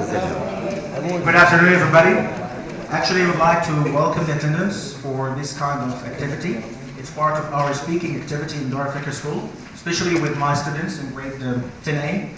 Good afternoon, everybody. Actually, I would like to welcome the attendance for this kind of activity. It's part of our speaking activity in Dar Fikr School, especially with my students in grade 10A.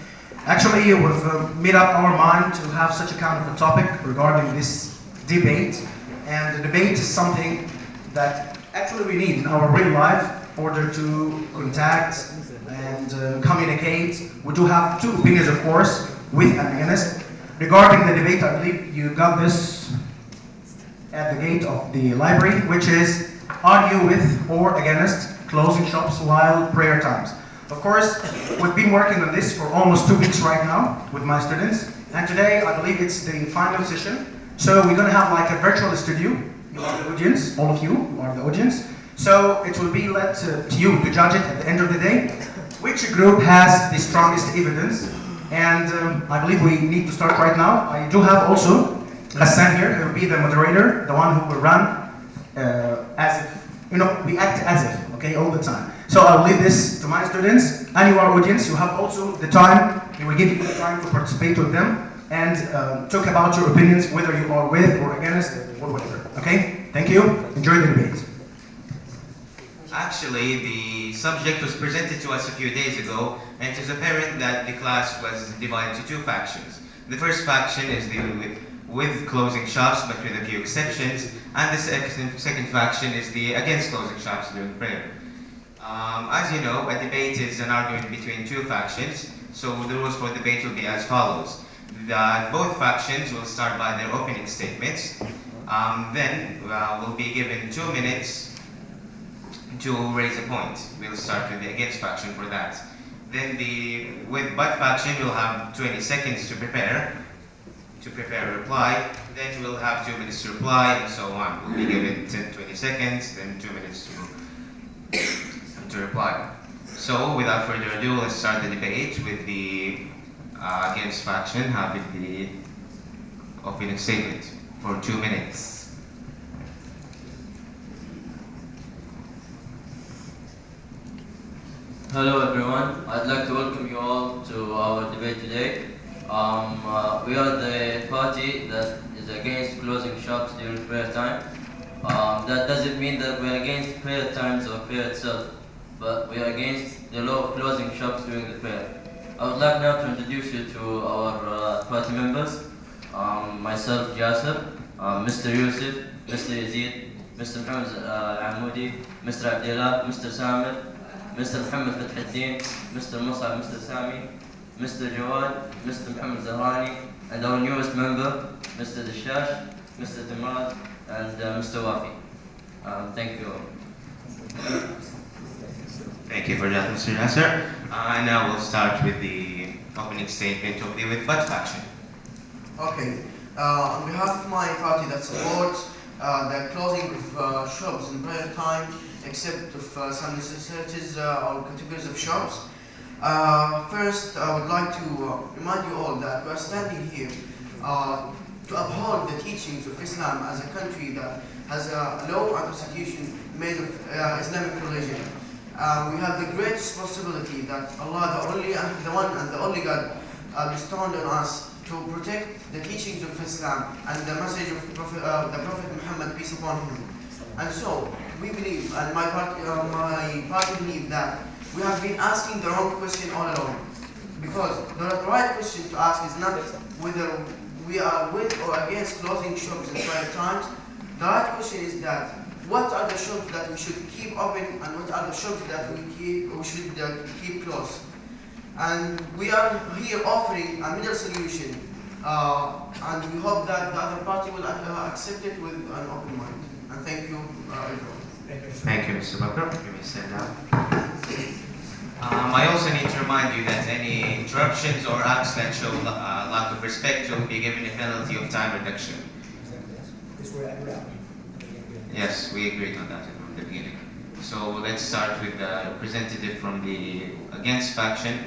Actually, we've made up our mind to have such a kind of a topic regarding this debate. And the debate is something that actually we need in our real life in order to contact and communicate. We do have two opinions, of course, with and against. Regarding the debate, I believe you got this at the gate of the library, which is argue with or against closing shops while prayer times. Of course, we've been working on this for almost 2 weeks right now with my students, and today I believe it's the final session. So we're going to have like a virtual studio. You are the audience, all of you are the audience. So it will be left to you to judge it at the end of the day, which group has the strongest evidence. And I believe we need to start right now. I do have also Hassan here, who will be the moderator, the one who will run as if, we act as if, okay, all the time. So I'll leave this to my students and your audience. You have also the time, we will give you the time to participate with them and talk about your opinions, whether you are with or against or whatever, okay? Thank you, enjoy the debate. Actually, the subject was presented to us a few days ago, and it is apparent that the class was divided into two factions. The first faction is the with closing shops, but with a few exceptions, and the second faction is the against closing shops during prayer. As you know, a debate is an argument between two factions, so the rules for debate will be as follows. Both factions will start by their opening statements, then will be given 2 minutes to raise a point. We'll start with the against faction for that. Then with but faction, we'll have 20 seconds to prepare a reply. Then we'll have 2 minutes to reply, and so on. We'll be given 20 seconds, then 2 minutes to reply. So without further ado, let's start the debate with the against faction having the opening statement for 2 minutes. Hello everyone, I'd like to welcome you all to our debate today. We are the party that is against closing shops during prayer time. That doesn't mean that we're against prayer times or prayer itself, but we are against the law of closing shops during the prayer. I would like now to introduce you to our party members. Myself, Jasser, Mr. Yusuf, Mr. Yazid, Mr. Muhammad Al-Amoudi, Mr. Abdullah, Mr. Samir, Mr. Muhammad Fathuddin, Mr. Musab, Mr. Sami, Mr. Jawad, Mr. Muhammad Zahrani, and our newest member, Mr. Dashash, Mr. Tamad, and Mr. Wafi. Thank you all. Thank you for that, Mr. Nasser. And now we'll start with the opening statement of the with but faction. Okay. On behalf of my party that supports the closing of shops in prayer time, except of some necessities or categories of shops. First, I would like to remind you all that we are standing here to uphold the teachings of Islam as a country that has a law and constitution made of Islamic religion. We have the great responsibility that Allah, the one and the only God, bestowed on us to protect the teachings of Islam and the message of the Prophet Muhammad, peace upon him. And so, we believe, and my party believe that we have been asking the wrong question all along. Because the right question to ask is not whether we are with or against closing shops in prayer times. The right question is that what are the shops that we should keep open and what are the shops that we should keep closed. And we are here offering a middle solution, and we hope that the other party will accept it with an open mind. And thank you, everyone. Thank you, Mr. Bakr. You may stand down. I also need to remind you that any interruptions or acts that show lack of respect will be given a penalty of time reduction. Yes, we agreed on that from the beginning. So let's start with the representative from the against faction.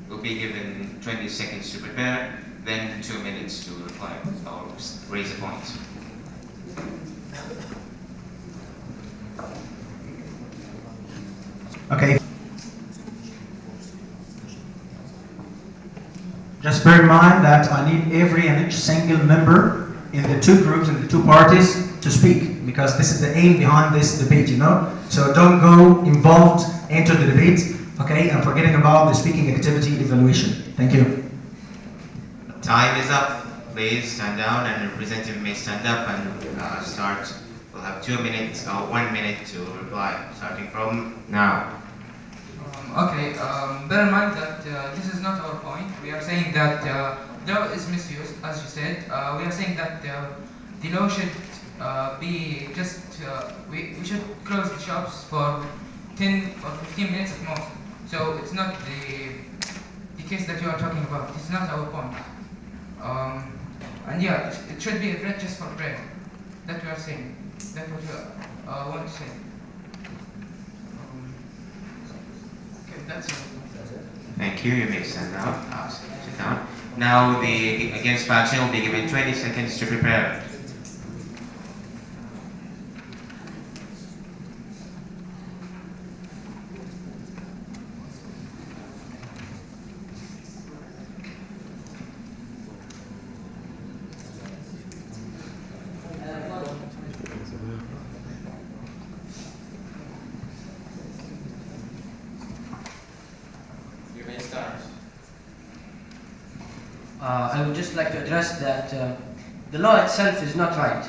Will be given 20 seconds to prepare, then 2 minutes to reply or raise a point. Okay. Just bear in mind that I need every and each single member in the two groups and the two parties to speak, because this is the aim behind this debate, So don't go involved into the debate, okay, and forgetting about the speaking activity evaluation. Thank you. Time is up. Please stand down, and the representative may stand up and start. We'll have 2 minutes or 1 minute to reply, starting from now. Bear in mind that this is not our point. We are saying that law is misused, as you said. We are saying that the law should be just, we should close the shops for 10 or 15 minutes at most. So it's not the case that you are talking about. It's not our point. And yeah, it should be read just for prayer. That we are saying. That's what we want to say. Okay, that's it. Thank you. You may stand down. Sit down. Now the against faction will be given 20 seconds to prepare. You may start. I would just like to address that the law itself is not right.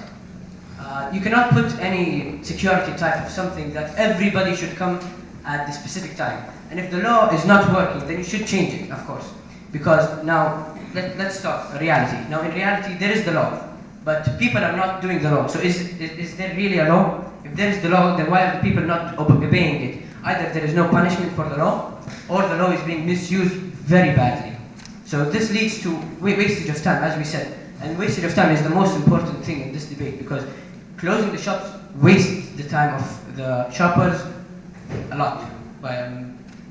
You cannot put any security type of something that everybody should come at the specific time. And if the law is not working, then you should change it, of course. Because now, let's talk reality. Now, in reality, there is the law, but people are not doing the law. So is there really a law? If there is the law, then why are the people not obeying it? Either there is no punishment for the law, or the law is being misused very badly. So this leads to wastage of time, as we said. And wastage of time is the most important thing in this debate, because closing the shops wastes the time of the shoppers a lot, by a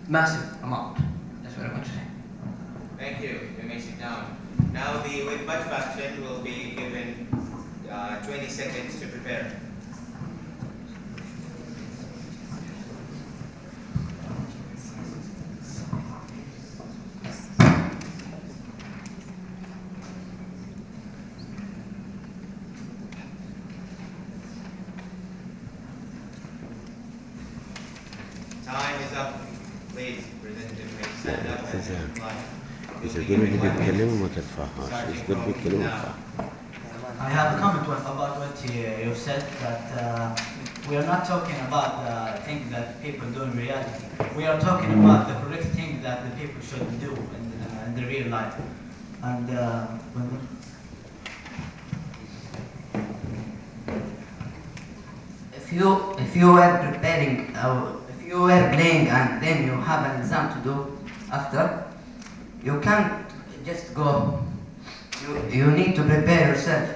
massive amount. That's what I want to say. Thank you. You may sit down. Now the with much faction will be given 20 seconds to prepare. Time is up. Please, representative may stand up and reply. إذا دول اللي بيتكلموا ما ترفعهاش، إذا دول بيتكلموا ارفعها. I have a comment about what you said, that we are not talking about the thing that people do in reality. We are talking about the correct thing that the people should do in the real life. And if you were preparing, if you were playing and then you have an exam to do after, you can't just go. You need to prepare yourself.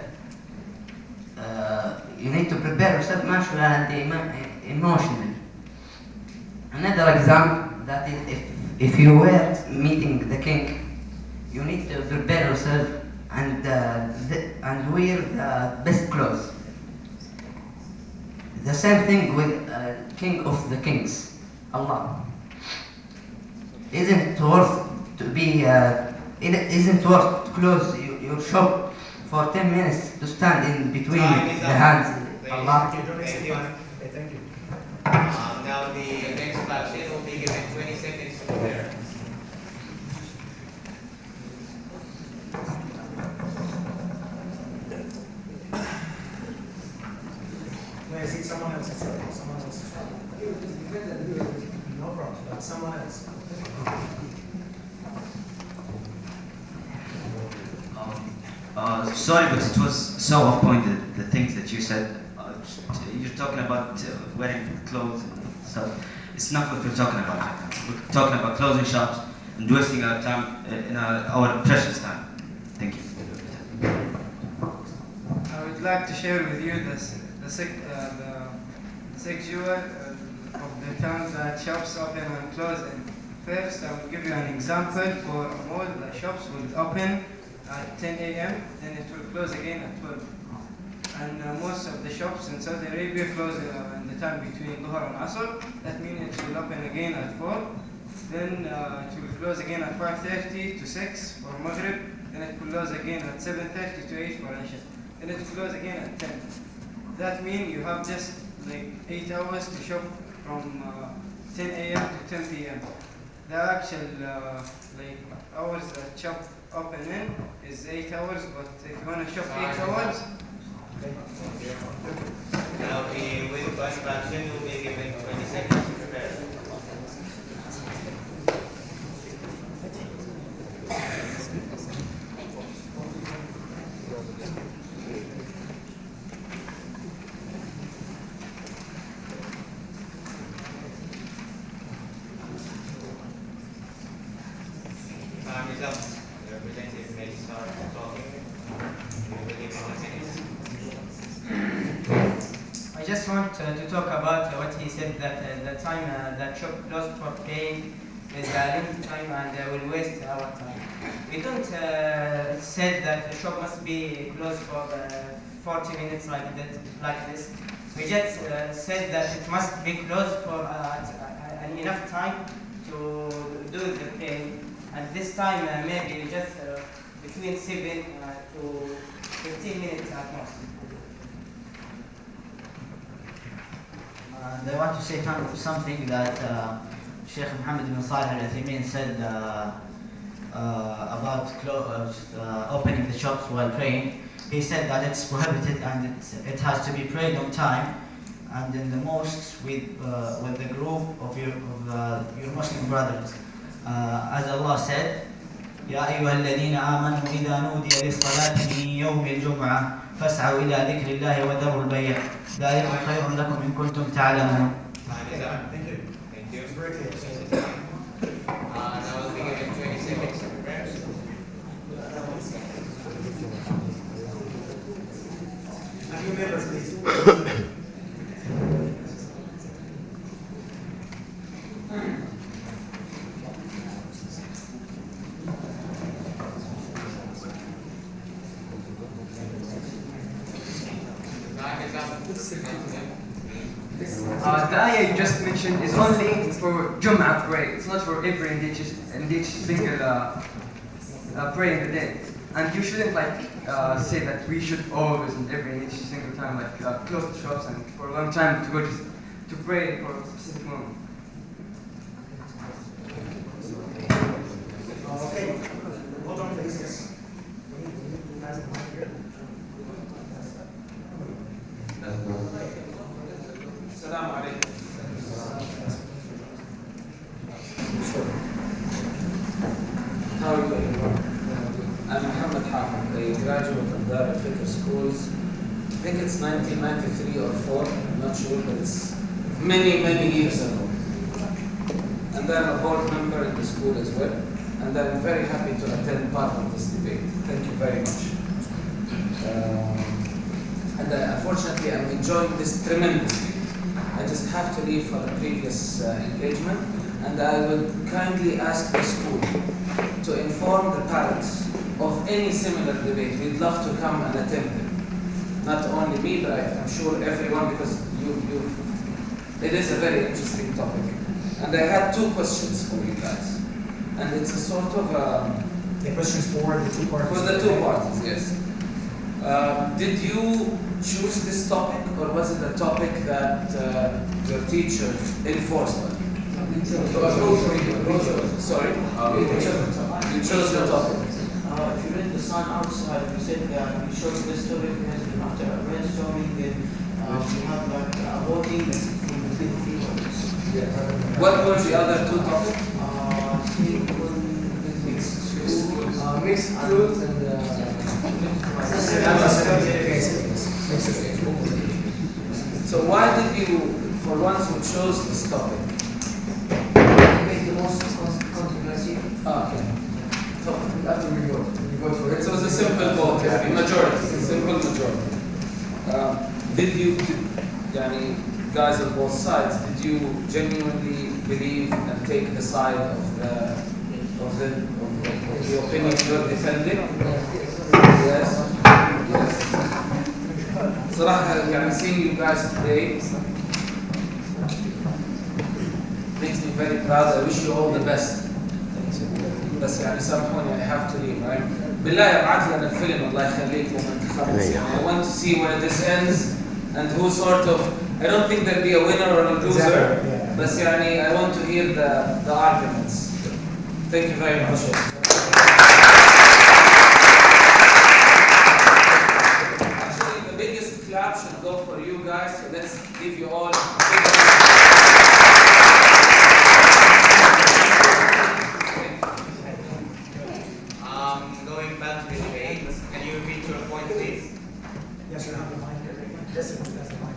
You need to prepare yourself mentally and emotionally. Another example, that is, if you were meeting the king, you need to prepare yourself and wear the best clothes. The same thing with King of the Kings, Allah. Isn't worth to be. It isn't worth to close your shop for 10 minutes to stand in between the hands. Allah. Thank you. Thank you. Now the next faction will be given 20 seconds to prepare. I see someone else. Someone else. No problem. That's someone else. Sorry, but it was so off-point, the things that you said. You're talking about wearing clothes and stuff. It's not what we're talking about right now. We're talking about closing shops and wasting our time, in our precious time. Thank you. I would like to share with you the sexual of the time that shops open and close. And first, I will give you an example for a mall. The shops will open at 10 a.m. then it will close again at 12. And most of the shops in Saudi Arabia close in the time between Dhuhr and Asr. That means it will open again at 4. then it will close again at 5:30 to 6 for Maghrib, then it will close again at 7:30 to 8 for Isha, then it will close again at 10. That means you have just like 8 hours to shop from 10 a.m. to 10 p.m. The actual like hours that shop open in is 8 hours, but if you want to shop 8 hours, Now the with first fraction will be given 20 seconds to prepare. Time is up. The representative may start talking. You will give 1 minute. I just want to talk about what he said that the time that shop closed for paying is a limited time and will waste our time. We don't said that the shop must be closed for 40 minutes like this. We just said that it must be closed for enough time to do the pay. And this time maybe just between 7 to 15 minutes at most. And I want to say something that Sheikh Mohammed bin Salih al-Uthaymeen said about opening the shops while praying. He said that it's prohibited and it has to be prayed on time and in the mosques with the group of your Muslim brothers. As Allah said, يا أيها الذين آمنوا إذا نودي للصلاة من يوم الجمعة فاسعوا إلى ذكر الله وذروا البيع ذلكم خير لكم إن كنتم تعلمون. Time is up. Thank you. Thank you. Now we'll be given 20 seconds to prepare. A few members, please. the ayah you just mentioned is only for Jum'ah prayer. It's not for every and each single prayer in the day. And you shouldn't say that we should always and every and each single time close the shops and for a long time to go to pray for a specific moment. Okay. Hold on, please. Yes. السلام عليكم. How are you doing? I'm Muhammad Hamid, a graduate of Dar al-Fikr Schools. I think it's 1993 or 4, I'm not sure, but it's many, many years ago. And I'm a board member in the school as well. And I'm very happy to attend part of this debate. Thank you very much. Unfortunately, I'm enjoying this tremendously. I just have to leave for a previous engagement, and I will kindly ask the school to inform the parents of any similar debate. We'd love to come and attend them. Not only me, but I'm sure everyone, because it is a very interesting topic. And I had 2 questions for you guys. And it's a sort of the questions for the 2 parties. For the 2 parties, yes. Did you choose this topic, or was it a topic that your teacher enforced on you? Sorry? You chose the topic. If you read the sign outside, we said that we chose this topic because after brainstorming, then we have a voting from the fields. What were the other 2 topics? Mixed fruits and So why did you, for once who chose this topic? make the most controversy. Okay. So after we vote for it. So it was a simple vote, majority, simple majority. Did you, guys on both sides, did you genuinely believe and take the side of the opinion you're defending? Yes. صراحة seeing you guys today makes me you very proud. I wish you all the best. بس يعني سامحوني I have to leave. Right? بالله ابعث لنا الفيلم الله يخليك لما تخلص. I want to see where this ends and who sort of. I don't think there'll be a winner or a loser. بس يعني I want to hear the arguments. Thank you very much. Actually, the biggest clap should go for you guys. So let's give you all. Going back to the debate, can you repeat your point, please? Yes, you have the mic. Yes, that's the mic.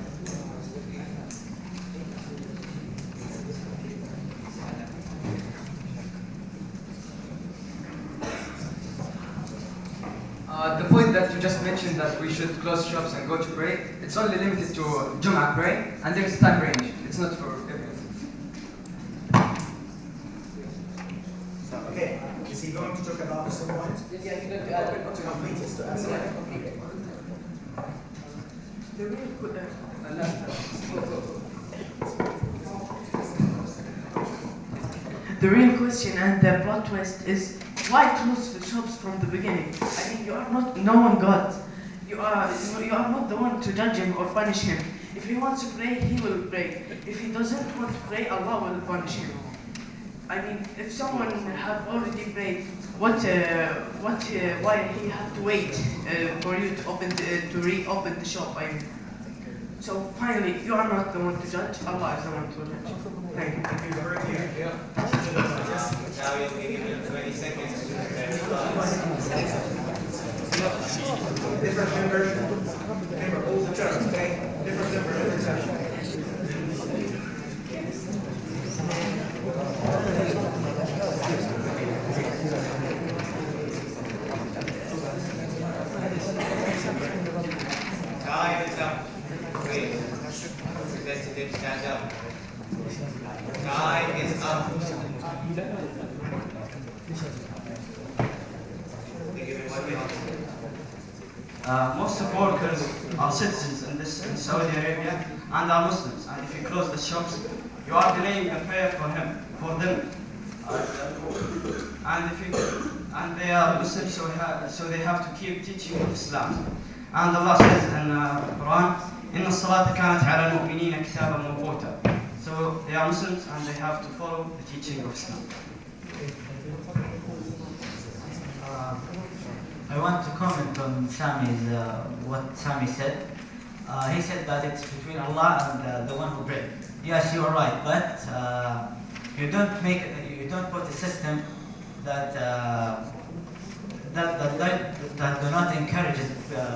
The point that you just mentioned that we should close shops and go to pray, it's only limited to Jum'ah prayer, and there's a time range. It's not for everyone. Okay, is he going to talk about the same point? Yeah, he's going to add To complete his answer. The real question and the plot twist is why close the shops from the beginning? I mean, you are not knowing God. You are not the one to judge him or punish him. If he wants to pray, he will pray. If he doesn't want to pray, Allah will punish him. I mean, if someone have already prayed, why he have to wait for you to reopen the shop? I mean, so finally, you are not the one to judge. Allah is the one to judge. Thank you. Thank you very much. Now you'll be given 20 seconds to Different members, member all the terms, okay? Different member every time. Time is up. Please. Representative, stand up. Time is up. Most of workers are citizens in Saudi Arabia and are Muslims. And if you close the shops, you are delaying the prayer for them. And they are Muslims, so they have to keep teaching of Islam. And Allah says in Quran, إن الصلاة كانت على المؤمنين كتابا موقوتا. So they are Muslims and they have to follow the teaching of Islam. I want to comment on what Sami said. He said that it's between Allah and the one who prayed. Yes, you are right, but you don't put a system that do not encourage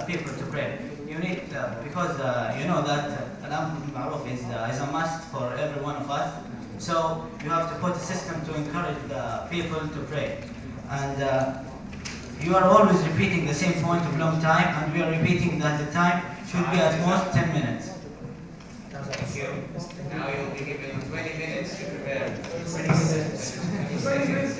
people to pray. You need because you know that Al-Amr bil Ma'ruf is a must for every one of us. So you have to put a system to encourage the people to pray. And you are always repeating the same point of long time, and we are repeating that the time should be at most 10 minutes. Thank you. Now you'll be given 20 minutes to prepare. 20 minutes.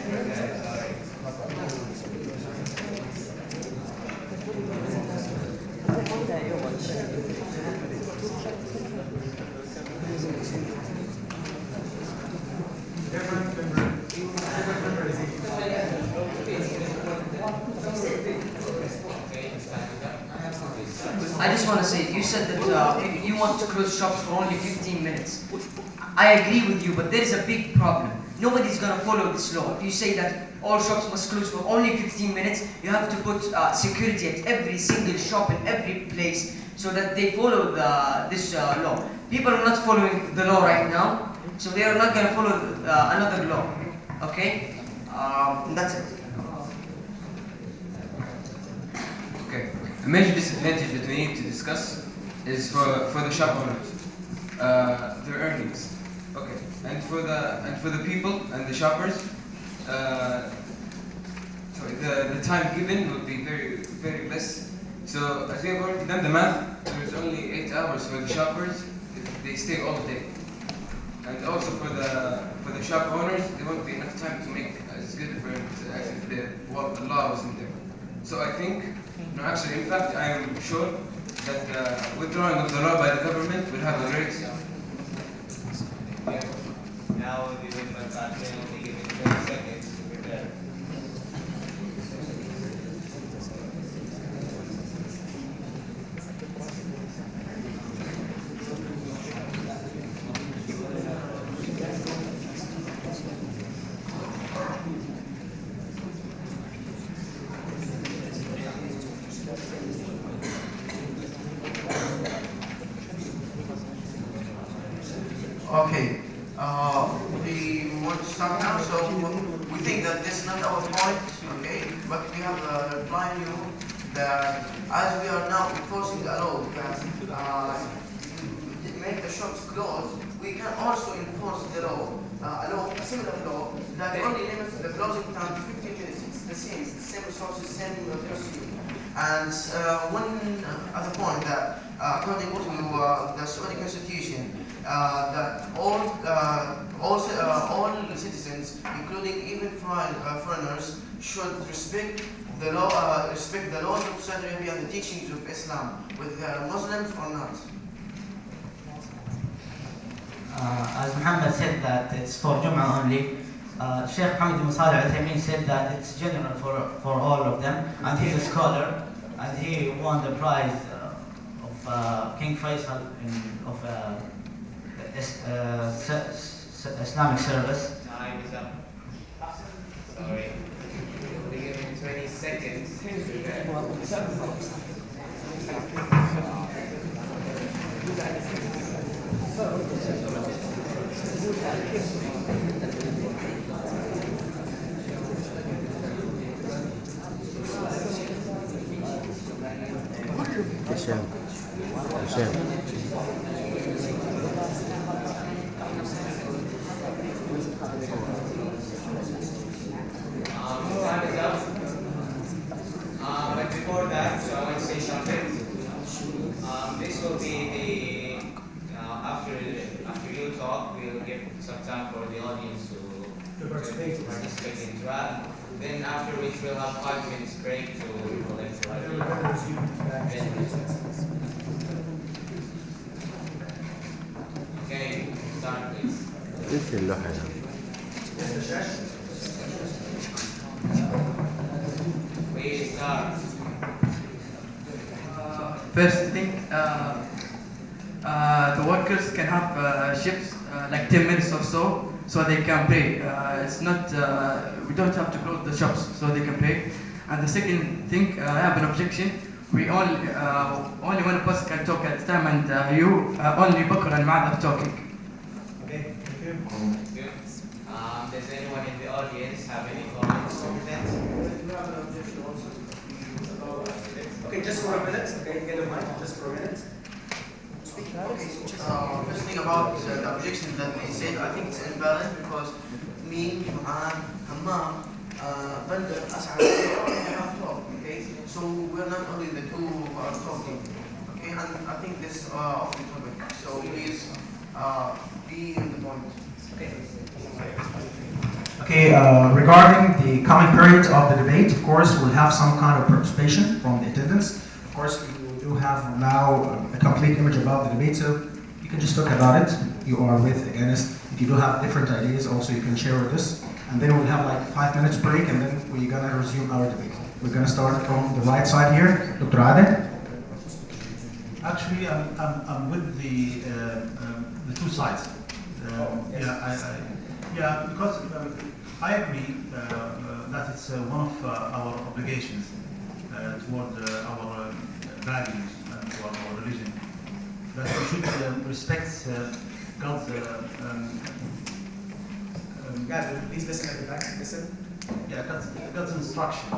I just want to say, you said that you want to close shops for only 15 minutes. I agree with you, but there is a big problem. Nobody's going to follow this law. If you say that all shops must close for only 15 minutes, you have to put security at every single shop in every place so that they follow this law. People are not following the law right now, so they are not going to follow another law. Okay? That's it. Okay. A major disadvantage that we need to discuss is for the shop owners, their earnings. Okay, and for the people and the shoppers, the time given would be very less. So as we have already done the math, there's only 8 hours for the shoppers if they stay all day, and also for the shop owners, there won't be enough time to make as good of it as if the law wasn't there. So I think. No, actually, in fact, I am sure that withdrawing of the law by the government will have a great Now the witness action only given 20 seconds to prepare. Okay, we want to start now, so we think that this is not our point, okay, but we have reply you that as we are now enforcing the law that make the shops close, we can also enforce the law, a similar law that only limits the closing time to 15 minutes. It's the same resources, same procedure. And one other point that according to the Saudi constitution, that all citizens, including even foreigners, should respect the laws of Saudi Arabia and the teachings of Islam, whether Muslims or not. As Muhammad said that it's for Jum'ah only, Sheikh Hamid bin Salih Al-Uthaymeen said that it's general for all of them, and he's a scholar, and he won the prize of King Faisal of Islamic service. Time is up. Sorry. We're giving 20 seconds to prepare. هشام هشام Time is up. But before that, so I want to say something. This will be the after you talk, we'll give some time for the audience to participate and interact. Then after which we'll have 5 minutes break to collect the Okay, start please. انت اللوحة Please start. First thing, the workers can have shifts like 10 minutes or so they can pay. It's not, we don't have to close the shops so they can pay. And the second thing, I have an objection. We only one of us can talk at a time, and you only Bakr and Maad are talking. Okay, thank you. Good. Does anyone in the audience have any comments to present? Okay, just for a minute. Okay, get a mic, just for a minute. First thing about the objection that they said, I think it's invalid because me, Mu'an, Hammam, Bandar, As'ad, they have talked, okay? So we're not only the two who are talking, okay? And I think this is off the topic, so please be in the point. Okay, regarding the coming period of the debate, of course, we'll have some kind of participation from the attendants. Of course, we do have now a complete image about the debate, so you can just talk about it. You are with, against. If you do have different ideas, also you can share with us. And then we'll have like 5 minutes break, and then we're gonna resume our debate. We're gonna start from the right side here, Dr. Adel. Actually, I'm with the two sides. Because I agree that it's one of our obligations toward our values and toward our religion, that we should respect God's. Guys, please listen at the back. Listen. Yeah, God's instruction.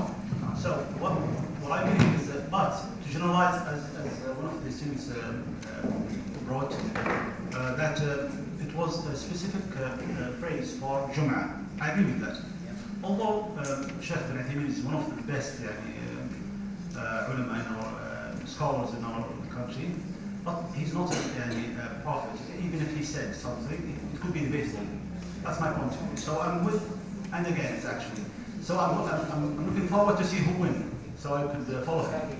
So what I believe is that, but to generalize, as one of the students wrote, that it was a specific phrase for Jum'ah. I agree with that. Although Sheikh bin Uthaymeen is one of the best ulama in our scholars in our country, but he's not a prophet. Even if he said something, it could be debatable. That's my point of view. So I'm with and against actually. So I'm looking forward to see who wins, so I could follow him.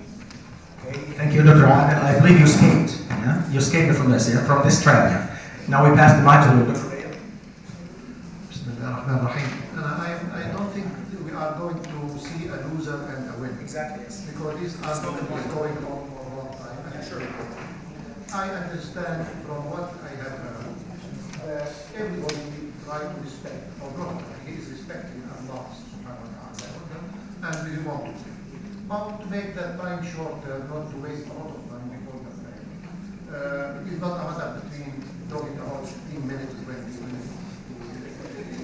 Okay. Thank you, Dr. Adel. I believe you escaped. Yeah? You escaped from this, yeah? From this trap. Yeah? Now we pass the mic to Dr. Rayyan. Rahim. I don't think we are going to see a loser and a winner. Exactly, yes. Because these are going on for a long time. And sure, I understand from what I have heard that everybody tries to respect, or not, he is respecting Allah subhanahu wa ta'ala, and we want to. But to make that time shorter, not to waste a lot of time before the prayer. It's not a matter between talking about 15 minutes, 20 minutes.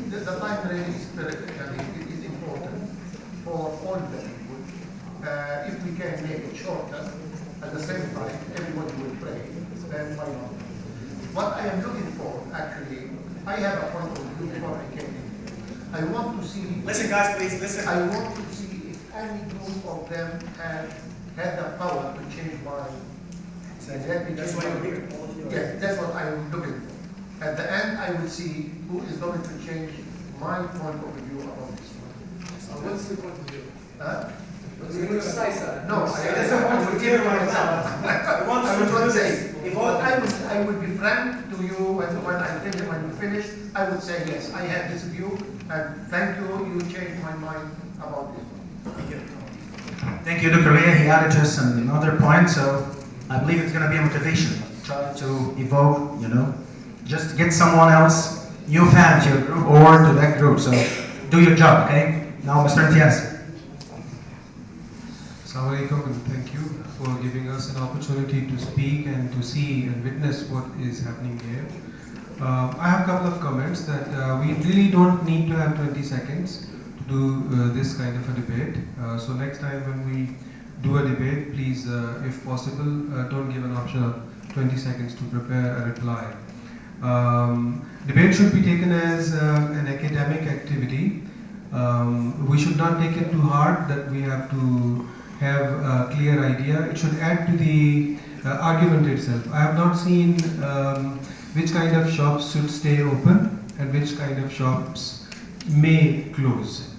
The time really is important for all the people. If we can make it shorter, at the same time, everybody will pray, then why not? What I am looking for, actually, I have a point of view before I came in. I want to see... Listen, guys, please, listen. I want to see if any group of them had the power to change my... That's why you're here. Yes, that's what I'm looking for. At the end, I will see who is going to change my point of view about this one. What's your point of view? Which side? No, I will give myself. I will not say. I would be frank to you when you finish. I would say yes, I have this view, and thank you. You changed my mind about this one. Thank you. Thank you, Dr. Leah. He added just another point, so I believe it's going to be a motivation. Try to evoke, just get someone else, new fan to your group or to that group. So do your job, okay? Now, Mr. Imtiaz. Assalamu alaikum, and thank you for giving us an opportunity to speak and to see and witness what is happening here. I have a couple of comments that we really don't need to have 20 seconds to do this kind of a debate. So next time when we do a debate, please, if possible, don't give an option of 20 seconds to prepare a reply. Debate should be taken as an academic activity. We should not take it too hard that we have to have a clear idea. It should add to the argument itself. I have not seen which kind of shops should stay open and which kind of shops may close.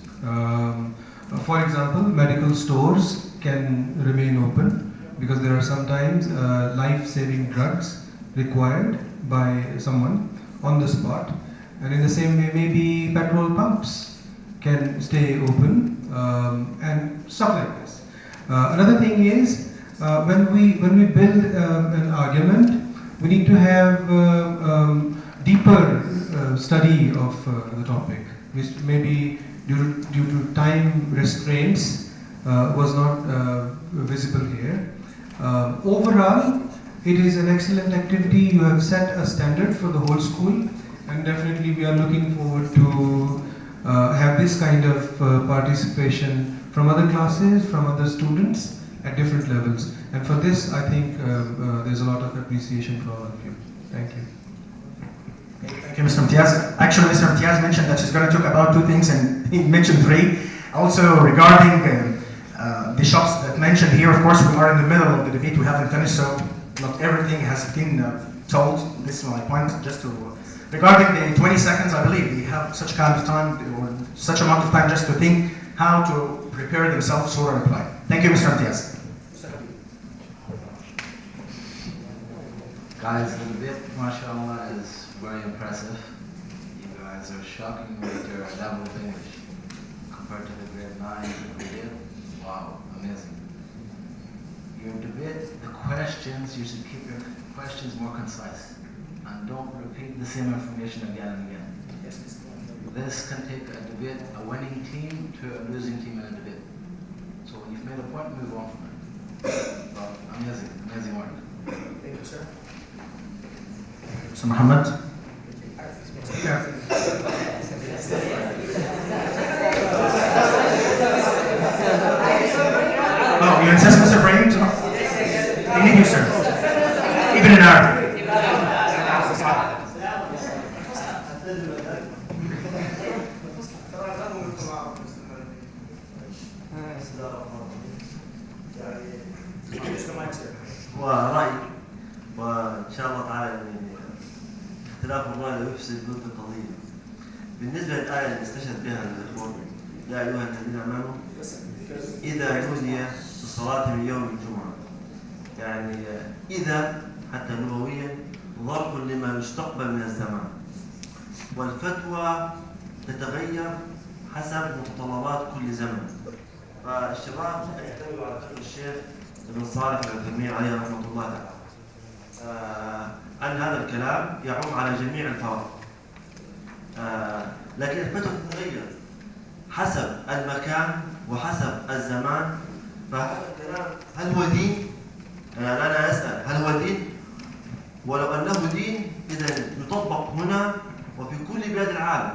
For example, medical stores can remain open because there are sometimes life-saving drugs required by someone on the spot, and in the same way maybe petrol pumps can stay open and stuff like this. Another thing is when we build an argument, we need to have deeper study of the topic, which maybe due to time restraints was not visible here. Overall, it is an excellent activity. You have set a standard for the whole school, and definitely we are looking forward to have this kind of participation from other classes, from other students at different levels. And for this, I think there's a lot of appreciation for all of you. Thank you. Thank you, Mr. Imtiaz. Actually, Mr. Imtiaz mentioned that he's going to talk about two things, and he mentioned three. Also, regarding the shops that mentioned here, of course, we are in the middle of the debate. We haven't finished, so not everything has been told. This is my point. Just to regarding the 20 seconds, I believe we have such kind of time, or such amount of time, just to think how to prepare themselves for a reply. Thank you, Mr. Imtiaz. Guys, the debate, mashallah, is very impressive. You guys are shocking with your level of English compared to the grade 9 we did. Wow, amazing. Your debate, the questions, you should keep your questions more concise and don't repeat the same information again and again. This can take a debate, a winning team to a losing team in a debate. So when you've made a point, move on from it. Well, amazing, amazing work. Thank you, sir. So Muhammad? Yeah. Oh, you insist, Mr. Brahim? We need you, sir. Even in Arabic. ورأي وإن شاء الله تعالى يعني اختلاف الرأي لا يفسد ضد القضية. بالنسبة للآية اللي استشهد بها الإخوة يا أيها الذين آمنوا إذا نودي للصلاة من يوم الجمعة، يعني إذا حتى لغويا ظرف لما يستقبل من الزمان، والفتوى تتغير حسب متطلبات كل زمن. فالشباب يعتمدوا على فقه الشيخ ابن صالح العثيمين عليه رحمه الله تعالى. أن هذا الكلام يعم على جميع الفرق. لكن الفتوى تتغير حسب المكان وحسب الزمان. فهذا الكلام هل هو دين؟ أنا أسأل هل هو دين؟ ولو أنه دين إذا يطبق هنا وفي كل بلاد العالم.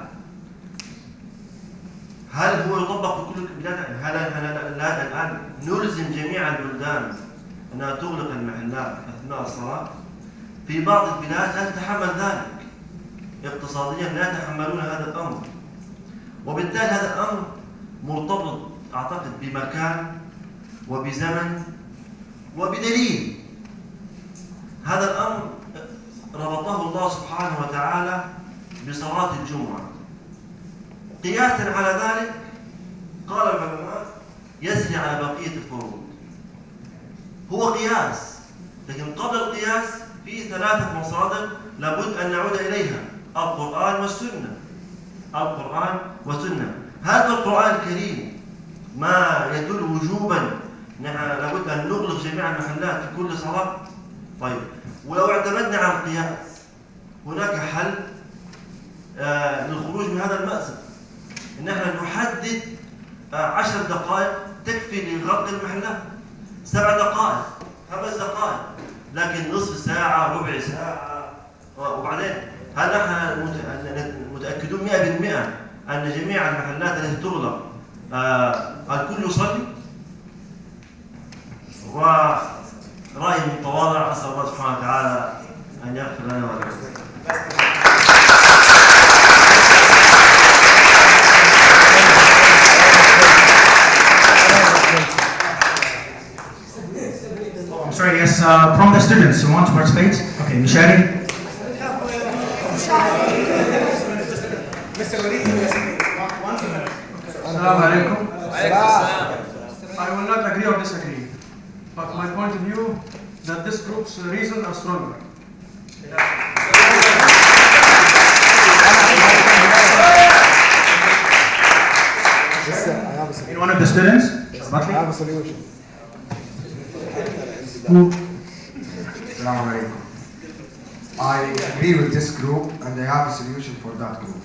هل هو يطبق في كل بلاد؟ هل الآن نلزم جميع البلدان أنها تغلق المحلات أثناء الصلاة؟ في بعض البلاد لا تتحمل ذلك اقتصاديا، لا يتحملون هذا الأمر، وبالتالي هذا الأمر مرتبط أعتقد بمكان وبزمن وبدليل. هذا الأمر ربطه الله سبحانه وتعالى بصلاة الجمعة. قياسا على ذلك قال العلماء يسري على بقية الفروض. هو قياس، لكن قبل القياس في 3 مصادر لابد أن نعود إليها: القرآن والسنة. القرآن والسنة. هذا القرآن الكريم ما يدل وجوبا لابد أن نغلق جميع المحلات في كل صلاة. طيب، ولو اعتمدنا على القياس هناك حل للخروج من هذا المأزق. إن احنا نحدد 10 دقائق تكفي لغلق المحلات، 7 دقائق، 5 دقائق، لكن نصف ساعة، ربع ساعة. وبعدين هل نحن متأكدون 100% أن جميع المحلات التي تغلق الكل يصلي؟ ورأيي من تواضع أسأل الله سبحانه وتعالى أن يغفر لنا ولكم. I'm sorry, yes, from the students who want to participate. Okay, Mishari. Assalamu alaikum. I will not agree or disagree, but my point of view that this group's reasons are stronger. In one of the students? I have a solution. Assalamu alaikum. I agree with this group and I have a solution for that group.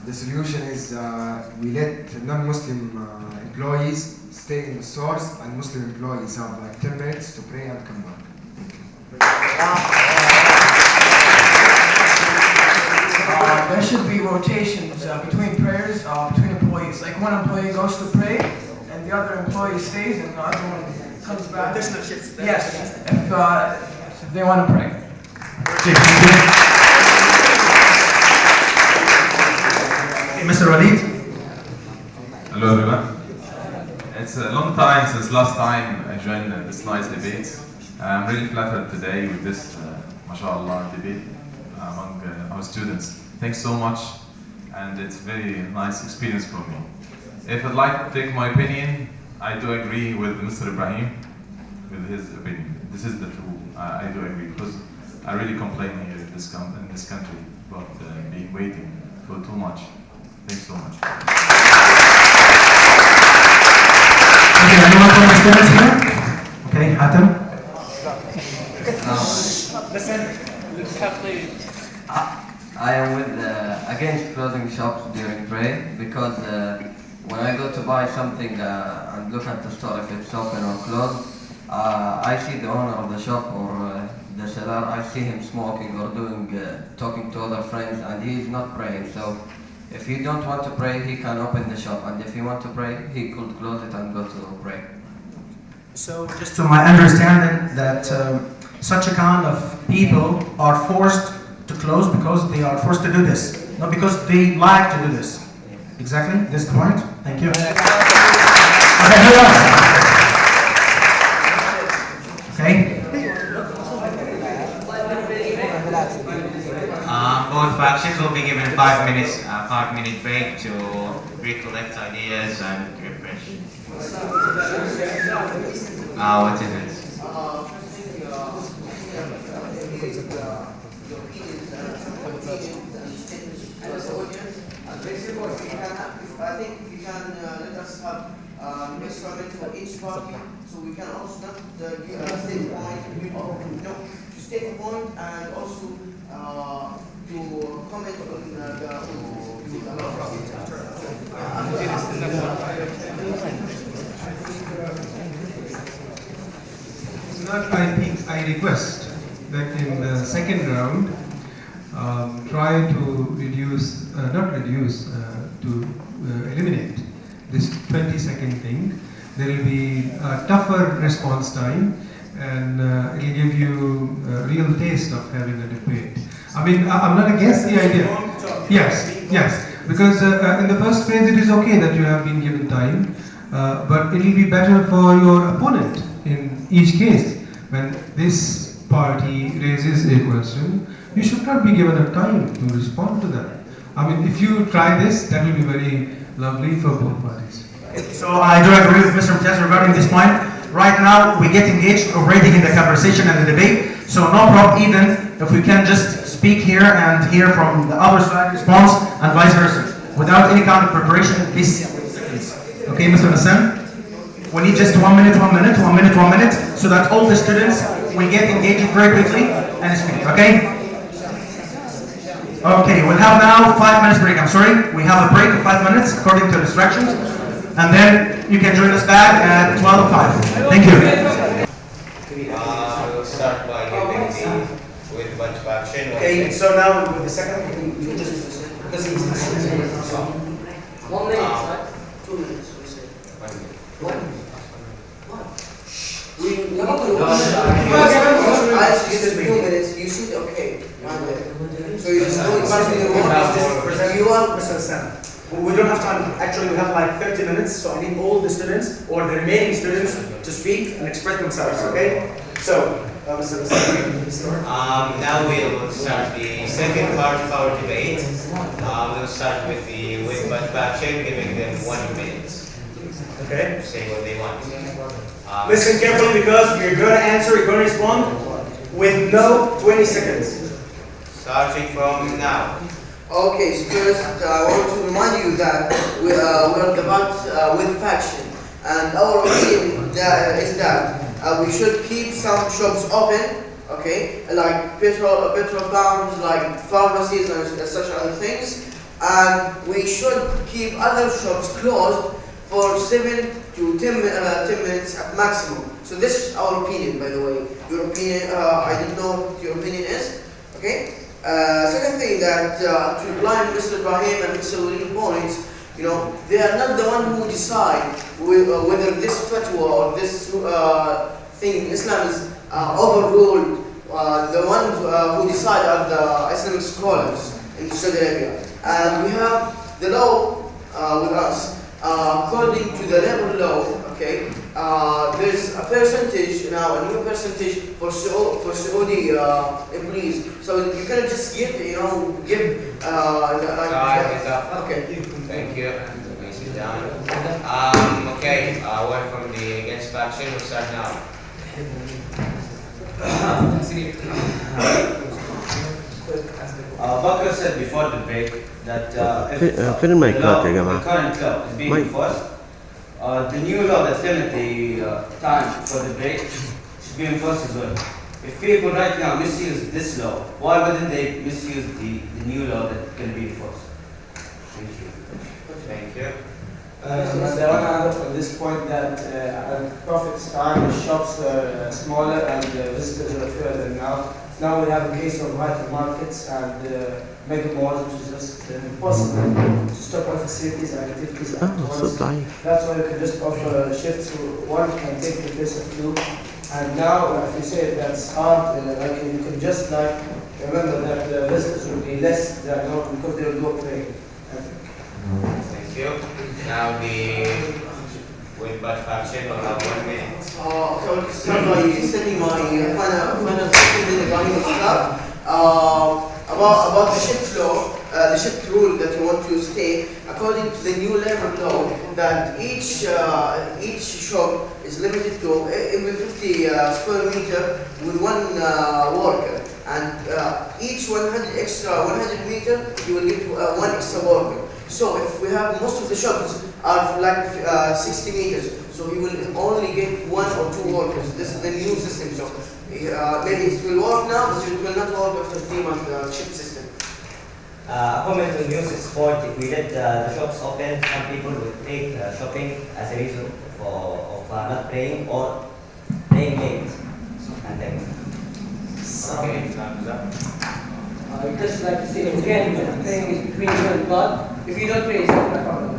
The solution is we let non-Muslim employees stay in the stores and Muslim employees have like 10 minutes to pray and come back. There should be rotations between prayers, between employees. Like one employee goes to pray and the other employee stays and the other one comes back. Additional shifts. Yes, if they want to pray. Mr. Walid. Hello everyone. It's a long time since last time I joined this nice debate. I'm really flattered today with this, mashallah, debate among our students. Thanks so much, and it's a very nice experience for me. If I'd like to take my opinion, I do agree with Mr. Ibrahim, with his opinion. This is the truth. I do agree, because I really complain here in this country about being waiting for too much. Thanks so much. Okay, anyone from the students here? Okay, Hatem. I am with against closing shops during prayer because when I go to buy something and look at the store if it's open or closed, I see the owner of the shop or the seller. I see him smoking or doing talking to other friends, and he is not praying. So if he don't want to pray, he can open the shop, and if he want to pray, he could close it and go to pray. So just to my understanding that such a kind of people are forced to close because they are forced to do this, not because they like to do this. Exactly, this is the point. Thank you. Okay, who else? Okay. Both factions will be given 5 minutes, 5-minute break to recollect ideas and refresh. What is it? Basically, I think we can let us have extra minute for each party, so we can also state the point, to state the point and also to comment on I request that in the second round, try to reduce, to eliminate this 20-second thing. There will be a tougher response time, and it will give you a real taste of having a debate. I mean, I'm not against the idea. Yes, because in the first phase it is okay that you have been given time, but it will be better for your opponent in each case. When this party raises a question, you should not be given a time to respond to that. I mean, if you try this, that will be very lovely for both parties. So I do agree with Mr. Mumtaz regarding this point. Right now, we get engaged already in the conversation and the debate, so no problem even if we can just speak here and hear from the other side response and vice versa, without any kind of preparation, please. Okay, Mr. Nassim? We need just 1 minute, so that all the students will get engaged very quickly and speak, okay? Okay, we'll have now 5 minutes break. I'm sorry, we have a break of 5 minutes according to the instructions, and then you can join us back at 12:05. Thank you. We'll start by giving the with bunch of action. Okay, so now with the second, because he's 1 minute, 2 minutes, we say. 1 minute. I suggested 2 minutes, you said okay. So you're just doing something you want, Mr. Hassan. We don't have time. Actually, we have like 30 minutes, so I need all the students or the remaining students to speak and express themselves, okay? So, Mr. Hassan, now we'll start the second part of our debate. We'll start with the with but faction, giving them 1 minute. Okay. To say what they want. Listen carefully because we're going to answer, we're going to respond with no 20 seconds. Starting from now. Okay, so first I want to remind you that we're about with faction, and our opinion is that we should keep some shops open, okay, like petrol pumps, like pharmacies and such other things, and we should keep other shops closed for 7 to 10 minutes at maximum. So this is our opinion, by the way. Your opinion, I don't know what your opinion is, okay? Second thing that to reply to Mr. Ibrahim and Mr. Walid points, they are not the one who decide whether this fatwa or this thing in Islam is overruled. The ones who decide are the Islamic scholars in Saudi Arabia. And we have the law with us. According to the labor law, okay, there's a percentage now, a new percentage for Saudi employees. So you cannot just give, give. Okay. Thank you. Please sit down. Okay. One from the against faction. We'll start now. Bakr said before the break that if فين المايكات يا the جماعة؟ current law is being enforced, the new law that limits the time for the break should be enforced as well. If people right now misuse this law, why wouldn't they misuse the new law that can be enforced? Thank you. Thank you. There are another on this point that at Prophet's time the shops were smaller and visitors were fewer than now. Now we have a case of hypermarkets and mega malls, which is just impossible to stop our facilities and activities at once. That's why we can just offer shifts so one can take the place of two. And now, if you say that's hard, like you can just remember that the visitors will be less than normal because they will go pray. Thank you. Now the with bad faction will have 1 minute. Okay, start by sending my final statement in the Ibrahim stuff. About the shift law, the shift rule that you want to state, according to the new labor law, that each shop is limited to every 50 square meter with one worker, and each 100 meter you will get one extra worker. So if we have most of the shops are like 60 meters, so he will only get 1 or 2 workers. This is the new system. So maybe it will work now, but it will not work after 3-month shift system. A comment on Yusuf's point, if we let the shops open, some people will take shopping as a reason of not paying or paying late. And then, I would just like to say again that praying is between you and God. If you don't pray, it's not a problem.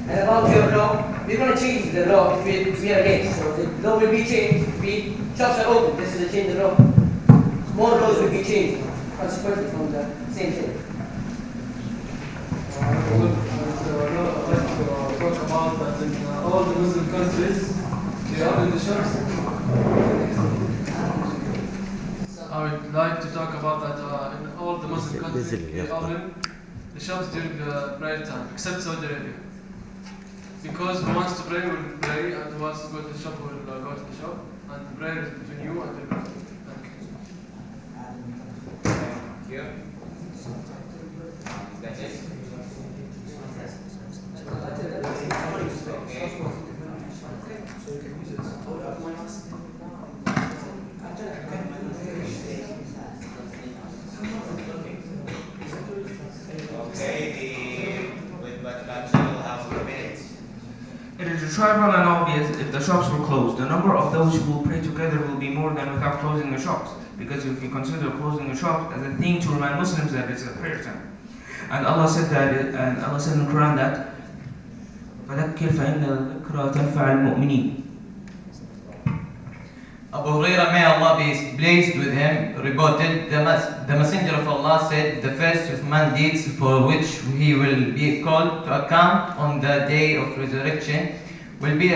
And about your law, we're going to change the law if we are late. So the law will be changed. Shops are open. This is a change of law. More laws will be changed consequently from the same thing. I would like to talk about that in all the Muslim countries, they open the shops. I would like to talk about that in all the Muslim countries, they open the shops during the prayer time, except Saudi Arabia. Because who wants to pray will pray, and who wants to go to the shop will go to the shop, and the prayer is between you and the God. Thank you. That's it. It is tribal and obvious if the shops were closed. The number of those who will pray together will be more than without closing the shops. Because if you consider closing the shops as a thing to remind Muslims that it's a prayer time. And Allah said in the Quran that فَذَكِّرْ فَإِنَّ الذِّكْرَى تَنْفَعُ الْمُؤْمِنِينَ. Abu Hurairah, may Allah be pleased with him, reported, the Messenger of Allah said, the first of man deeds for which he will be called to account on the day of resurrection will be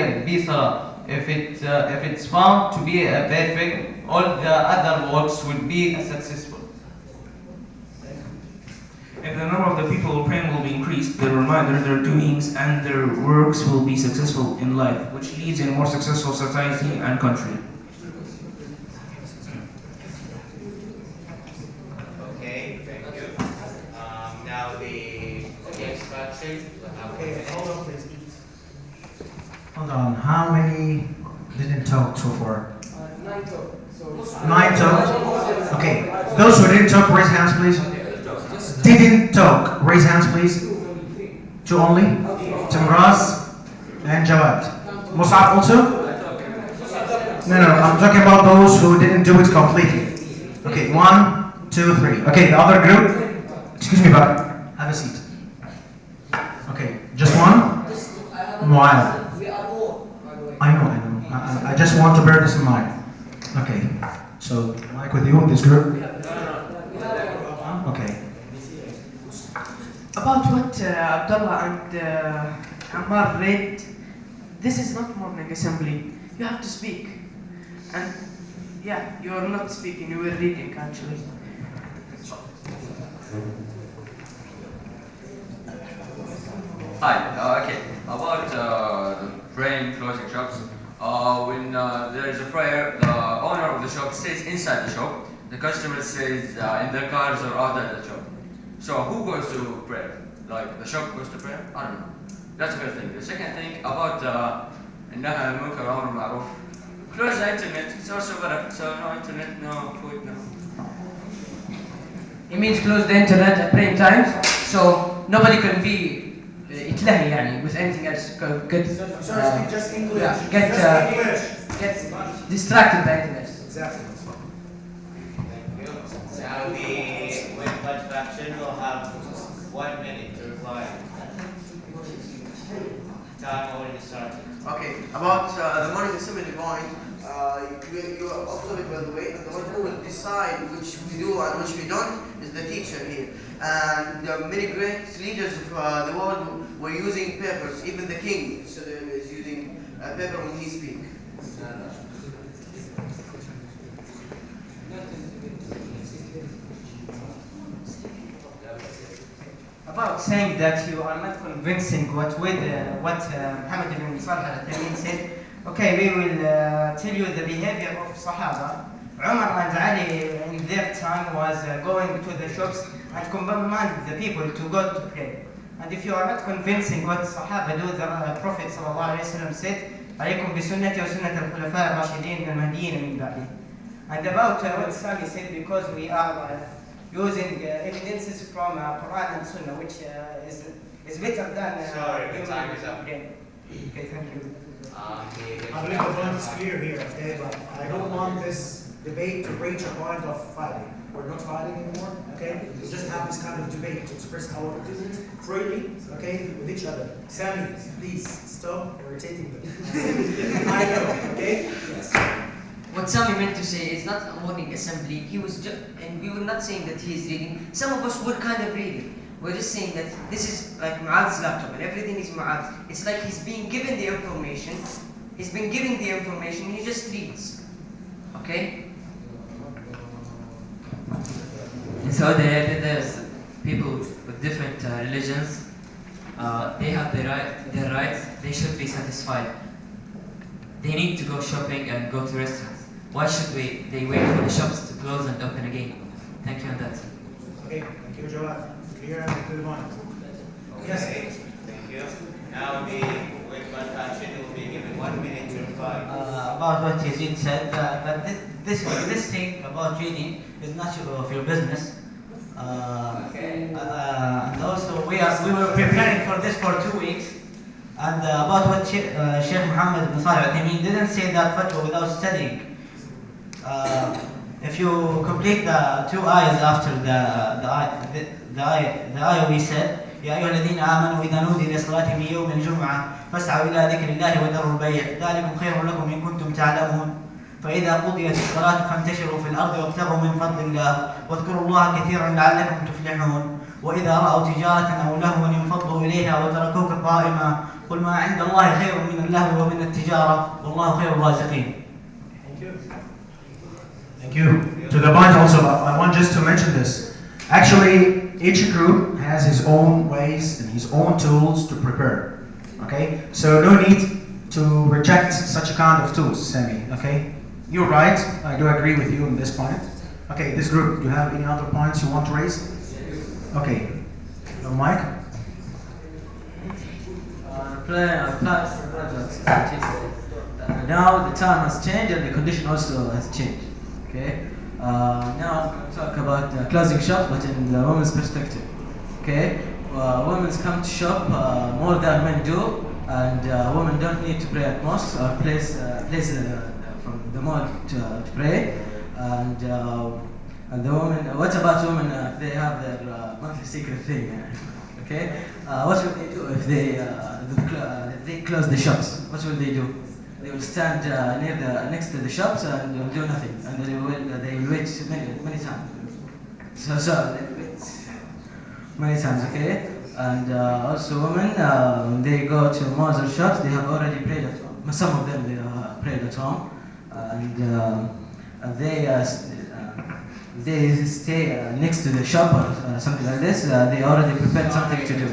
salah. If it's found to be perfect, all the other works will be successful. If the number of the people who pray will be increased, their reminder, their doings, and their works will be successful in life, which leads in a more successful society and country. Hold on, how many didn't talk so far? 9 talk. 9 talk? Okay, those who didn't talk, raise hands please. Didn't talk, raise hands please. 2 only? Timraz and Jawad. Mus'ab also? No, I'm talking about those who didn't do it completely. Okay, 1, 2, 3. Okay, the other group, excuse me, but have a seat. Okay, just one? Wow. I know. I just want to bear this in mind. Okay, so Mike with you in this group? Okay. About what Abdullah and Ammar read, this is not morning assembly. You have to speak. And yeah, you are not speaking, you are reading actually. Hi, okay, about praying, closing shops. When there is a prayer, the owner of the shop stays inside the shop. The customer stays in their cars or outside the shop. So who goes to prayer? Like the shop goes to prayer? I don't know. That's the first thing. The second thing about النهي عن المنكر والأمر بالمعروف. Close the internet. It's also better. So no internet, no food, no. It means close the internet at praying times, so nobody can be يتلهي يعني with anything else. Get distracted by anything else. Exactly. Now the Win faction will have 1 minute to reply. Time already started. Okay, about the morning assembly point, you observe it by the way, and the one who will decide which we do and which we don't is the teacher here. And there are many great leaders of the world who were using papers. Even the king is using paper when he speaks. About saying that you are not convincing what Muhammad ibn Salih al-Tamim said. Okay, we will tell you the behavior of Sahaba. Umar and Ali in their time was going to the shops and command the people to go to pray. And if you are not convincing what Sahaba do, the Prophet ﷺ said, عليكم بسنتي وسنة الخلفاء الراشدين المهديين من بعدي. And about what Sami said, because we are using evidences from Quran and Sunnah, which is better than. Sorry, the time is up. Okay, thank you. I believe the point is clear here, okay, but I don't want this debate to reach a point of fighting. We're not fighting anymore, okay? We just have this kind of debate to express our opinions freely, okay, with each other. Sammy, please stop irritating them. I know, okay? Yes. What Sami meant to say is not a morning assembly. He was and we were not saying that he is reading. Some of us were kind of reading. We're just saying that this is like Mu'adh's laptop and everything is Mu'adh. It's like he's being given the information. He's been given the information. He just reads. Okay? In Saudi Arabia, there's people with different religions. They have their rights. They should be satisfied. They need to go shopping and go to restaurants. Why should they wait for the shops to close and open again? Thank you on that. Okay, thank you, Jawad. Clear and to the point. Yes. Thank you. Now the with one faction will be given 1 minute to reply. About what Yazid said, but this thing about reading is not of your business. And also we were preparing for this for 2 weeks. And about what Sheikh Muhammad bin Salih Al-Uthaymeen didn't say that fatwa without studying. If you complete the 2 ayahs after the ayah we said, يا أيها الذين آمنوا إذا نودي للصلاة من يوم الجمعة فاسعوا إلى ذكر الله وذروا البيع ذلكم خير لكم إن كنتم تعلمون فإذا قضيت الصلاة فانتشروا في الأرض وابتغوا من فضل الله واذكروا الله كثيرا لعلكم تفلحون وإذا رأوا تجارة أو لهوا انفضوا إليها وتركوك قائما قل ما عند الله خير من اللهو ومن التجارة والله خير الرازقين. Thank you. To the point also, I want just to mention this. Actually, each group has his own ways and his own tools to prepare. Okay? So no need to reject such a kind of tools, Sami. Okay? You're right. I do agree with you on this point. Okay, this group, do you have any other points you want to raise? Okay. Mike? Now the time has changed and the condition also has changed. Okay. Now I'm going to talk about closing shop, but in the women's perspective. Okay. Women come to shop more than men do, and women don't need to pray at mosques or place from the mosque to pray. And the women, what about women if they have their monthly secret thing? Okay. What should they do if they close the shops? What will they do? They will stand next to the shops and will do nothing, and they will wait many times. So they wait many times, okay? And also women, when they go to malls or shops, they have already prayed at home. Some of them they prayed at home, and they stay next to the shop or something like this. They already prepared something to do.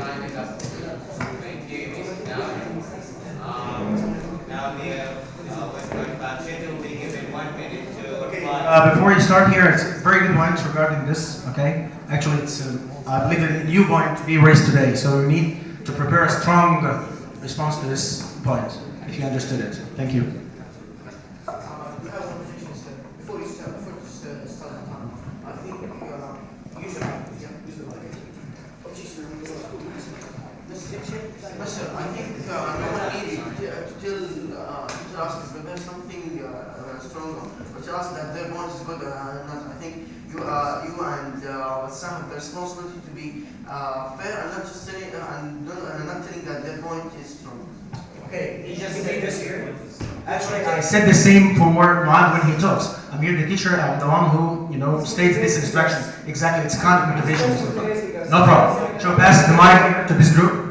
Before you start here, it's very good points regarding this, okay? Actually, it's, I believe, a new point to be raised today, so we need to prepare a strong response to this point, if you understood it. Thank you. Before you start, I think Mister, I think no one needs to tell us to prepare something stronger, but tell us that their bond is good. I think you and Sam have the responsibility to be fair and not just telling not telling that their point is strong. Okay, he just said this here. Actually, I said the same for Mu'adh when he talks. I'm here the teacher, I'm the one who, states this instruction. Exactly, it's kind of motivation. No problem. Shall I pass the mic to this group?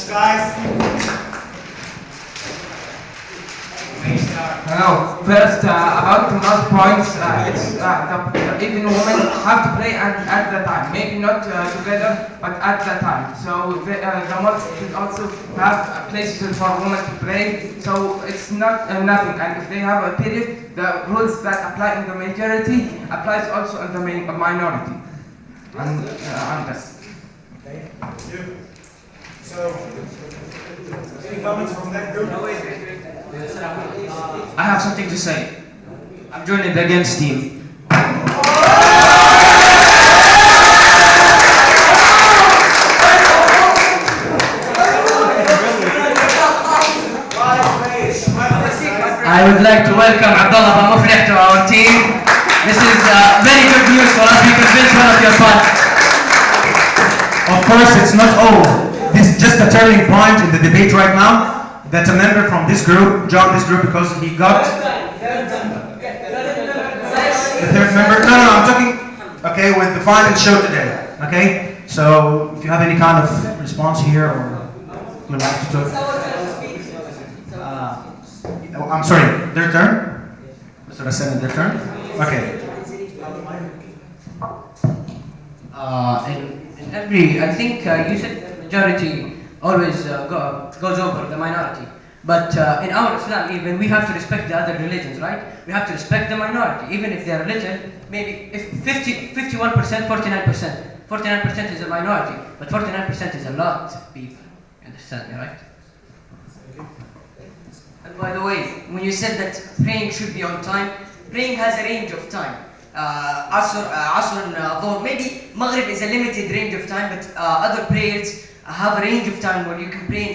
Guys, Hello. First, about the most points, even women have to pray at the time. Maybe not together, but at the time. So the mosque should also have places for women to pray. So it's not nothing. And if they have a period, the rules that apply in the majority applies also in the minority. And that's. Okay. So, any comments from that group? I have something to say. I'm joining the Against team. I would like to welcome Abdullah Bamufrih to our team. This is very good news for us. We convinced one of your fans. Of course, it's not all. This is just a turning point in the debate right now. That a member from this group joined this group because he got the third member. No, I'm talking. Okay, with the final show today. Okay, so if you have any kind of response here or you'd like to talk. I'm sorry, their turn. Mr. Hassan, their turn. Okay. In every, I think you said the majority always goes over the minority. But in our Islam even, we have to respect the other religions, right? We have to respect the minority, even if their religion, maybe if 51%, 49%. 49% is a minority, but 49% is a lot of people. You understand me, right? And by the way, when you said that praying should be on time, praying has a range of time. Asr and Dhuhr, maybe Maghrib is a limited range of time, but other prayers have a range of time where you can pray in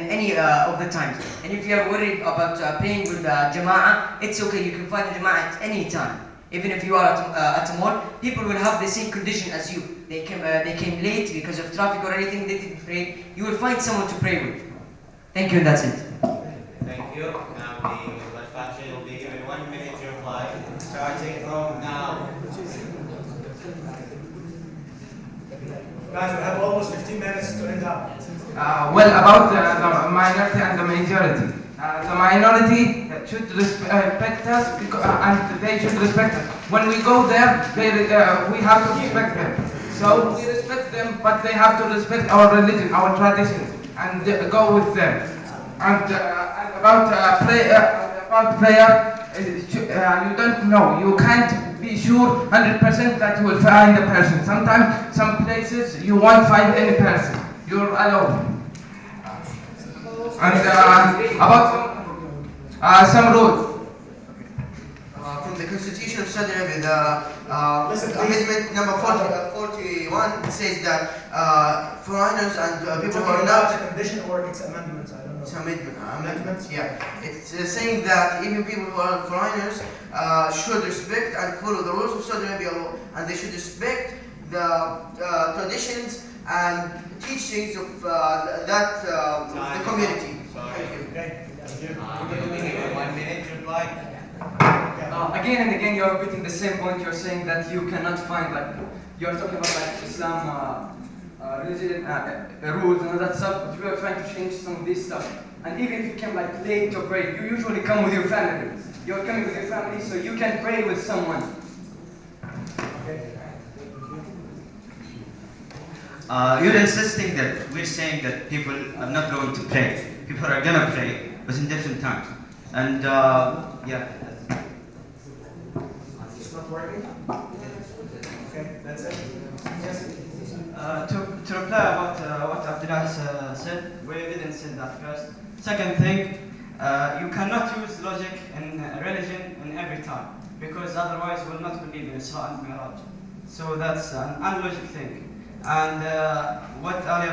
any of the times. And if you are worried about praying with Jama'ah, it's okay, you can find a Jama'ah at any time. Even if you are at a mall, people will have the same condition as you. They came late because of traffic or anything, they didn't pray. You will find someone to pray with. Thank you, and that's it. Thank you. Now the left faction will be given 1 minute to reply, starting from now. Guys, we have almost 15 minutes to end up. Well, about the minority and the majority. The minority should respect us and they should respect us. When we go there, we have to respect them. So we respect them, but they have to respect our religion, our traditions, and go with them. And about prayer, you don't know. You can't be sure 100% that you will find a person. Sometimes, some places you won't find any person. You're alone. And about some rules. From the Constitution of Saudi Arabia, the amendment number 41 says that foreigners and people who are not... It's a condition or it's amendments, I don't know. It's amendments, yeah. It's saying that even people who are foreigners should respect and follow the rules of Saudi Arabia law, and they should respect the traditions and teachings of the community. Thank you. Okay. Thank you. 1 minute to reply. Again and again, you're repeating the same point. You're saying that you cannot find, like, you're talking about like Islam religion rules and all that stuff, but we are trying to change some of this stuff. And even if you came like late to pray, you usually come with your family. You're coming with your family, so you can pray with someone. You're insisting that we're saying that people are not going to pray. People are gonna pray, but in different times. And yeah. It's not working? Okay, that's it. Yes. To reply about what Abdullah said, we didn't say that first. Second thing, you cannot use logic in religion in every time, because otherwise we will not believe in Isra and Miraj. So that's an unlogic thing. And what Ali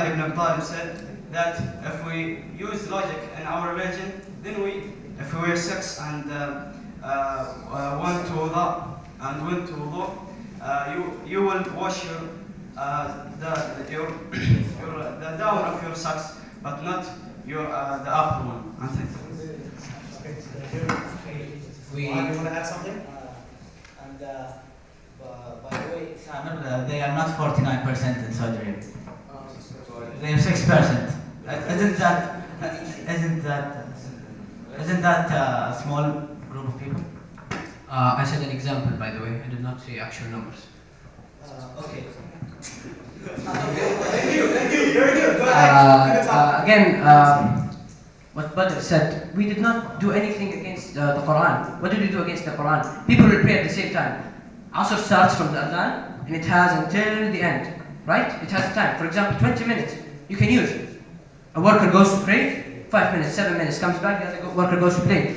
ibn Abi Talib said, that if we use logic in our religion, then if we wear six and went to wudu, you will wash the down of your socks, but not the upper one. Okay, thank you. You want to add something? By the way, they are not 49% in Saudi Arabia. They are 6%. Isn't that Isn't that a small group of people? I said an example, by the way. I did not say actual numbers. Okay. Thank you. Very good. Go ahead. Again, what Badr said, we did not do anything against the Quran. What did we do against the Quran? People will pray at the same time. Asr starts from the Adhan and it has until the end, right? It has time. For example, 20 minutes you can use. A worker goes to pray, 5 minutes, 7 minutes, comes back, the other worker goes to play.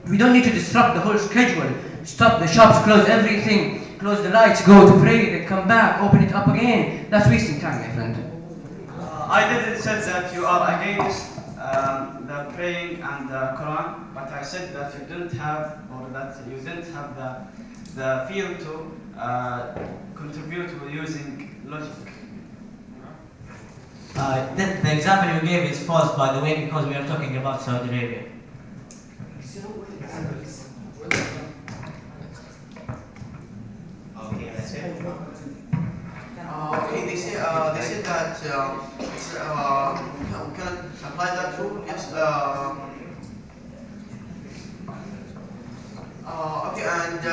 We don't need to disrupt the whole schedule. Stop the shops, close everything, close the lights, go to pray, then come back, open it up again. That's wasting time, my friend. I didn't say that you are against the praying and the Quran, but I said that you didn't have, or that you didn't have the feel to contribute to using logic. The example you gave is false, by the way, because we are talking about Saudi Arabia. Okay, that's it. Okay, they said that we can apply that rule. Yes. Okay, and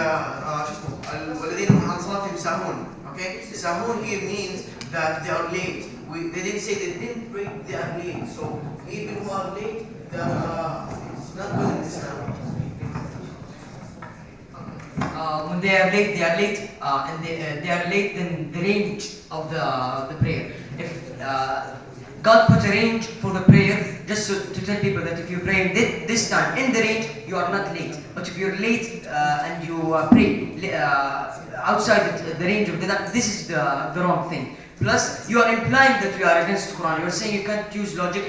والذين هم عن صلاتهم ساهون. Okay, sahun here means that they are late. They didn't say they didn't pray, they are late. So even who are late, it's not good in Islam. When they are late, and they are late in the range of the prayer. If God put a range for the prayer, just to tell people that if you pray this time in the range, you are not late. But if you're late and you pray outside the range of the time, this is the wrong thing. Plus, you are implying that you are against the Quran. You are saying you can't use logic.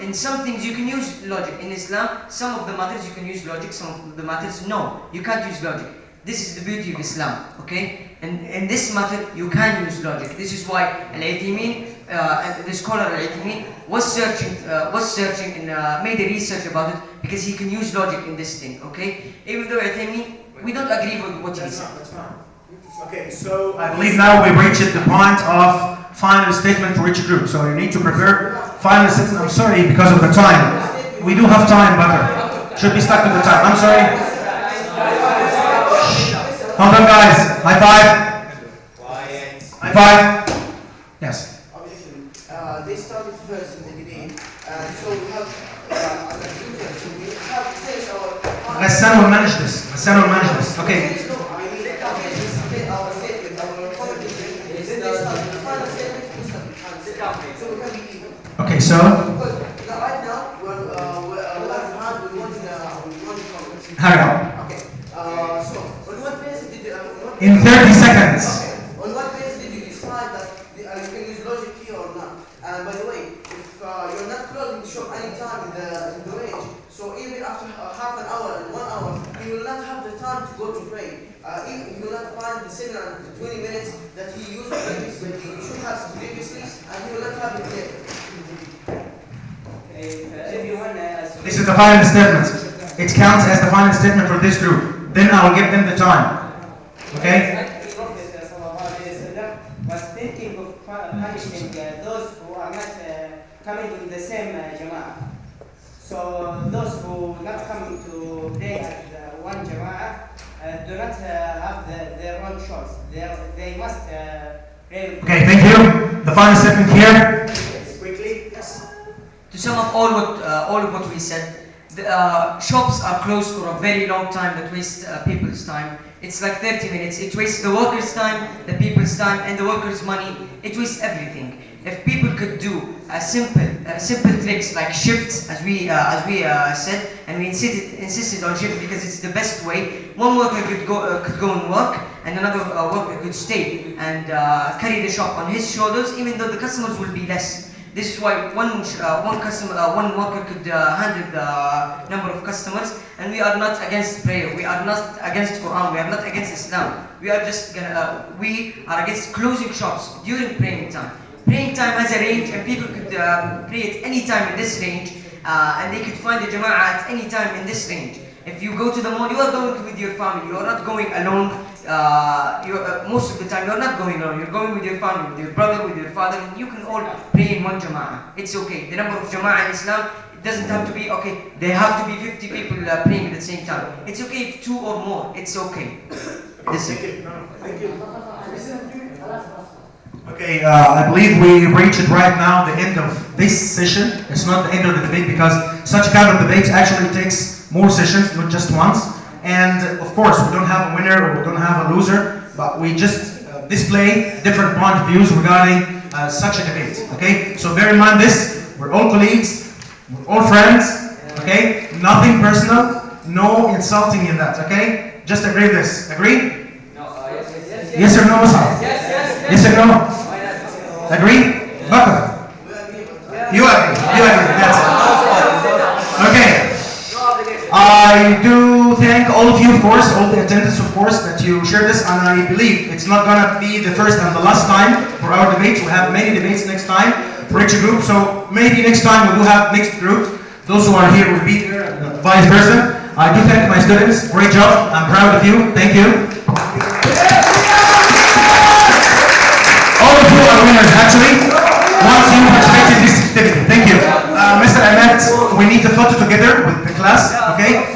In some things you can use logic. In Islam, some of the matters you can use logic, some of the matters no, you can't use logic. This is the beauty of Islam, okay? And in this matter, you can use logic. This is why Al-Aythamin, the scholar Al-Aythamin, was searching and made a research about it because he can use logic in this thing, okay? Even though Al-Aythamin, we don't agree with what he said. Okay, so I believe now we've reached the point of final statement for each group. So you need to prepare final statement. I'm sorry because of the time. We do have time, but should be stuck to the time. I'm sorry. Hold on, guys. High five. Quiet. High five. Yes. They started first in the debate, so we have so we have finished our. Ghassan will manage this. Ghassan will manage this. Okay. Okay, so Right now, hurry up. Okay. So, on what basis did you? In 30 seconds. On what basis did you decide that you can use logic here or not? And by the way, if you're not closing the shop anytime in the range, so even after half an hour and 1 hour, you will not have the time to go to pray. Even you will not find the 7 and 20 minutes that he used previously. He should have previously, and he will not have it there. This is the final statement. It counts as the final statement for this group. Then I will give them the time. Okay? Was thinking of punishing those who are not coming in the same jama'ah. So those who not coming to pray at one jama'ah do not have their own choice. They must pray. Okay, thank you. The final statement here. Quickly, yes. To sum up all of what we said, the shops are closed for a very long time that waste people's time. It's like 30 minutes. It wastes the workers' time, the people's time, and the workers' money. It wastes everything. If people could do simple tricks like shifts, as we said, and we insisted on shift because it's the best way. One worker could go and work, and another worker could stay and carry the shop on his shoulders, even though the customers will be less. This is why one worker could handle the number of customers, and we are not against prayer. We are not against Quran. We are not against Islam. We are against closing shops during praying time. Praying time has a range, and people could pray at any time in this range, and they could find the jama'ah at any time in this range. If you go to the mall, you are going with your family. You are not going alone. Most of the time, you are not going alone. You're going with your family, with your brother, with your father, and you can all pray in one jama'ah. It's okay. The number of jama'ah in Islam doesn't have to be, okay, they have to be 50 people praying at the same time. It's okay if 2 or more, it's okay. Listen. Okay, I believe we reached right now the end of this session. It's not the end of the debate because such kind of debate actually takes more sessions, not just once. And of course, we don't have a winner or we don't have a loser, but we just display different point of views regarding such a debate. Okay, so bear in mind this: we're all colleagues, we're all friends. Okay, nothing personal, no insulting in that. Okay, just agree with this. Agree? Yes or no, Musab? Yes or no? Agree? Bakr? You agree? You agree? That's it. Okay. I do thank all of you, of course, all the attendants, of course, that you share this, and I believe it's not gonna be the first and the last time for our debates. We'll have many debates next time for each group, so maybe next time we will have mixed groups. Those who are here will be there, vice versa. I do thank my students. Great job. I'm proud of you. Thank you. All of you are winners, actually, once you participate in this activity. Thank you. Mr. Ahmed, we need a photo together with the class, okay?